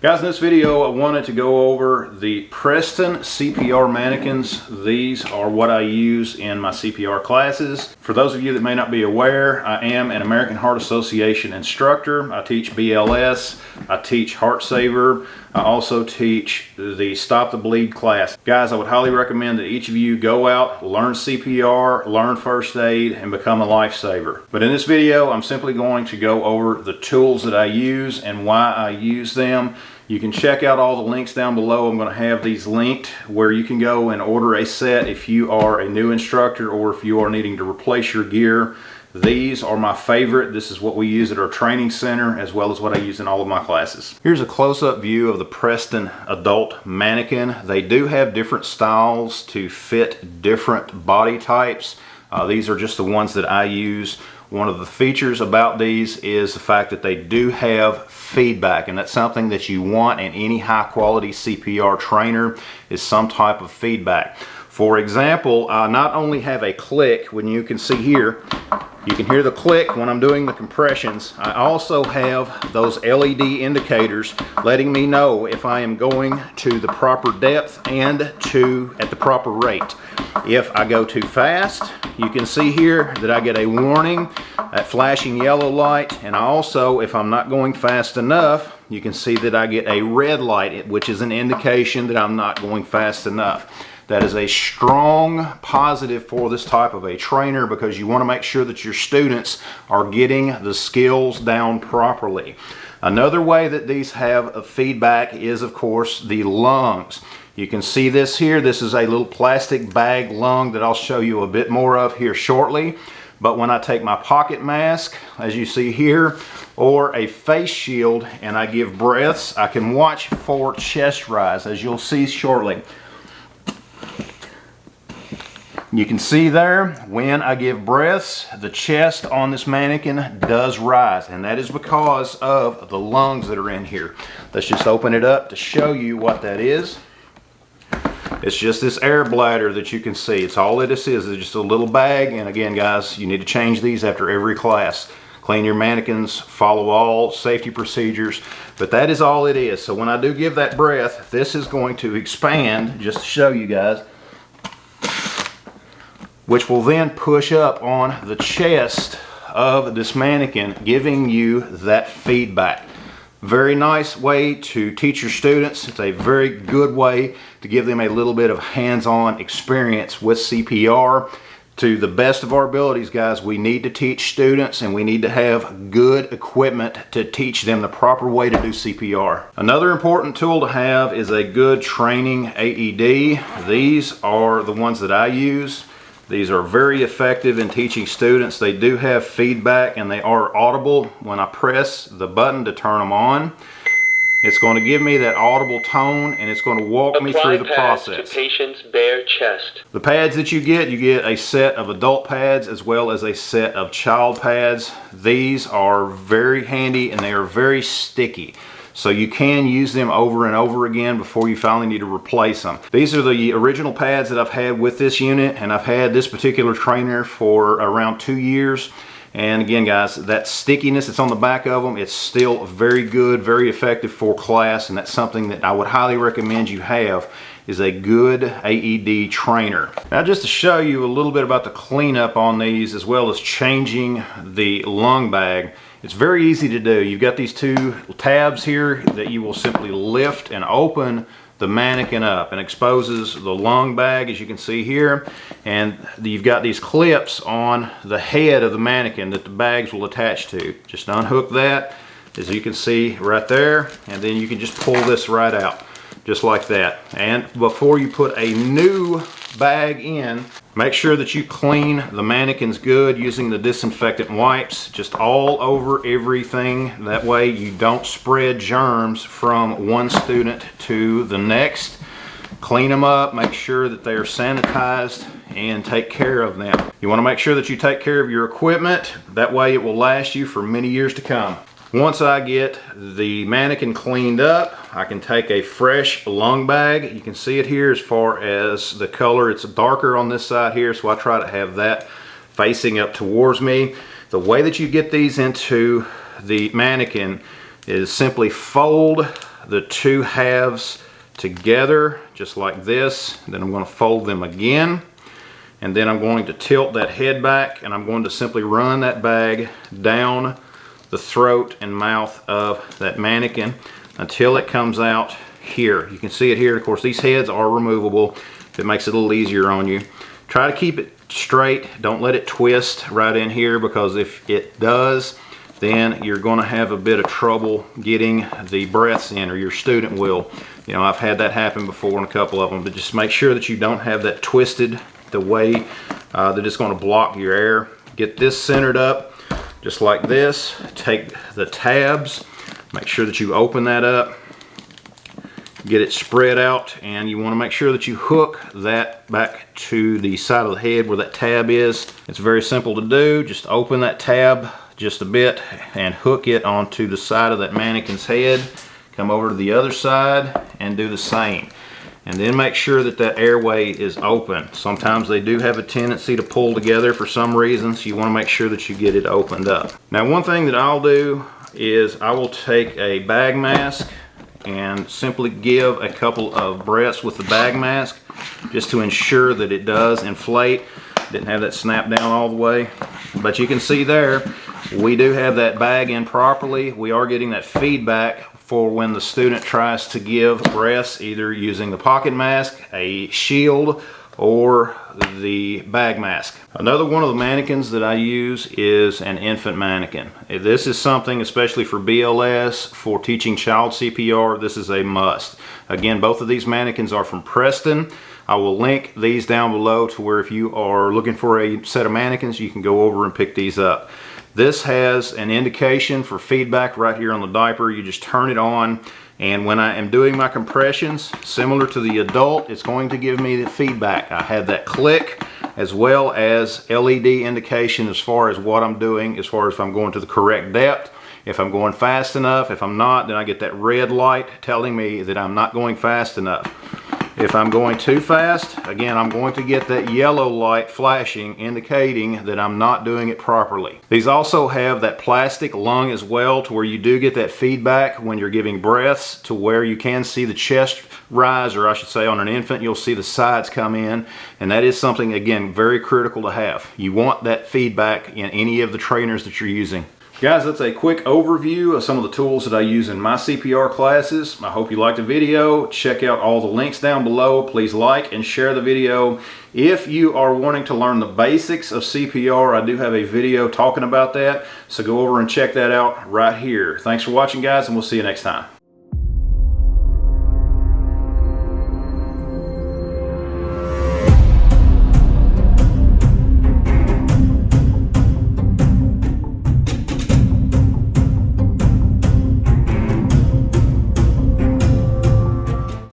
Guys, in this video I wanted to go over the Prestan CPR mannequins. These are what I use in my CPR classes. For those of you that may not be aware, I am an American Heart Association instructor. I teach BLS, I teach Heart Saver, I also teach the Stop the Bleed class. Guys, I would highly recommend that each of you go out, learn CPR, learn first aid, and become a lifesaver. But in this video, I'm simply going to go over the tools that I use and why I use them. You can check out all the links down below. I'm going to have these linked where you can go and order a set if you are a new instructor or if you are needing to replace your gear. These are my favorite. This is what we use at our training center as well as what I use in all of my classes. Here's a close-up view of the Prestan adult mannequin. They do have different styles to fit different body types. These are just the ones that I use. One of the features about these is the fact that they do have feedback, and that's something that you want in any high quality CPR trainer is some type of feedback. For example, I not only have a click, when you can see here, you can hear the click when I'm doing the compressions. I also have those LED indicators letting me know if I am going to the proper depth and at the proper rate. If I go too fast, you can see here that I get a warning, that flashing yellow light, and also if I'm not going fast enough, you can see that I get a red light, which is an indication that I'm not going fast enough. That is a strong positive for this type of a trainer because you want to make sure that your students are getting the skills down properly. Another way that these have a feedback is, of course, the lungs. You can see this here. This is a little plastic bag lung that I'll show you a bit more of here shortly. But when I take my pocket mask, as you see here, or a face shield and I give breaths, I can watch for chest rise, as you'll see shortly. You can see there, when I give breaths, the chest on this mannequin does rise, and that is because of the lungs that are in here. Let's just open it up to show you what that is. It's just this air bladder that you can see. It's all it is just a little bag, and again guys, you need to change these after every class. Clean your mannequins, follow all safety procedures, but that is all it is. So when I do give that breath, this is going to expand, just to show you guys, which will then push up on the chest of this mannequin, giving you that feedback. Very nice way to teach your students. It's a very good way to give them a little bit of hands-on experience with CPR. To the best of our abilities, guys, we need to teach students and we need to have good equipment to teach them the proper way to do CPR. Another important tool to have is a good training AED. These are the ones that I use. These are very effective in teaching students. They do have feedback and they are audible. When I press the button to turn them on, it's going to give me that audible tone and it's going to walk me through the process. To patient's bare chest. The pads that you get a set of adult pads as well as a set of child pads. These are very handy and they are very sticky. So you can use them over and over again before you finally need to replace them. These are the original pads that I've had with this unit, and I've had this particular trainer for around 2 years. And again guys, that stickiness that's on the back of them, it's still very good, very effective for class, and that's something that I would highly recommend you have, is a good AED trainer. Now just to show you a little bit about the cleanup on these as well as changing the lung bag. It's very easy to do. You've got these two tabs here that you will simply lift and open the mannequin up and exposes the lung bag, as you can see here, and you've got these clips on the head of the mannequin that the bags will attach to. Just unhook that, as you can see right there, and then you can just pull this right out just like that. And before you put a new bag in, make sure that you clean the mannequins good using the disinfectant wipes just all over everything. That way you don't spread germs from one student to the next. Clean them up, make sure that they are sanitized, and take care of them. You want to make sure that you take care of your equipment. That way it will last you for many years to come. Once I get the mannequin cleaned up, I can take a fresh lung bag. You can see it here as far as the color. It's darker on this side here, so I try to have that facing up towards me. The way that you get these into the mannequin is simply fold the two halves together just like this. Then I'm going to fold them again, and then I'm going to tilt that head back, and I'm going to simply run that bag down the throat and mouth of that mannequin until it comes out here. You can see it here. Of course, these heads are removable. It makes it a little easier on you. Try to keep it straight. Don't let it twist right in here, because if it does, then you're going to have a bit of trouble getting the breaths in, or your student will. You know, I've had that happen before in a couple of them, but just make sure that you don't have that twisted the way that it's going to block your air. Get this centered up just like this. Take the tabs, make sure that you open that up, get it spread out, and you want to make sure that you hook that back to the side of the head where that tab is. It's very simple to do. Just open that tab just a bit and hook it onto the side of that mannequin's head. Come over to the other side and do the same. And then make sure that that airway is open. Sometimes they do have a tendency to pull together for some reason, so you want to make sure that you get it opened up. Now, one thing that I'll do is I will take a bag mask and simply give a couple of breaths with the bag mask just to ensure that it does inflate. Didn't have that snap down all the way, but you can see there we do have that bag in properly. We are getting that feedback for when the student tries to give breaths, either using the pocket mask, a shield, or the bag mask. Another one of the mannequins that I use is an infant mannequin. This is something, especially for BLS, for teaching child CPR, this is a must. Again, both of these mannequins are from Prestan. I will link these down below to where if you are looking for a set of mannequins, you can go over and pick these up. This has an indication for feedback right here on the diaper. You just turn it on, and when I am doing my compressions, similar to the adult, it's going to give me the feedback. I have that click as well as LED indication as far as what I'm doing, as far as if I'm going to the correct depth, if I'm going fast enough. If I'm not, then I get that red light telling me that I'm not going fast enough. If I'm going too fast, again, I'm going to get that yellow light flashing, indicating that I'm not doing it properly. These also have that plastic lung as well, to where you do get that feedback when you're giving breaths, to where you can see the chest rise, or I should say on an infant, you'll see the sides come in, and that is something, again, very critical to have. You want that feedback in any of the trainers that you're using. Guys, that's a quick overview of some of the tools that I use in my CPR classes. I hope you liked the video. Check out all the links down below. Please like and share the video. If you are wanting to learn the basics of CPR, I do have a video talking about that, so go over and check that out right here. Thanks for watching, guys, and we'll see you next time.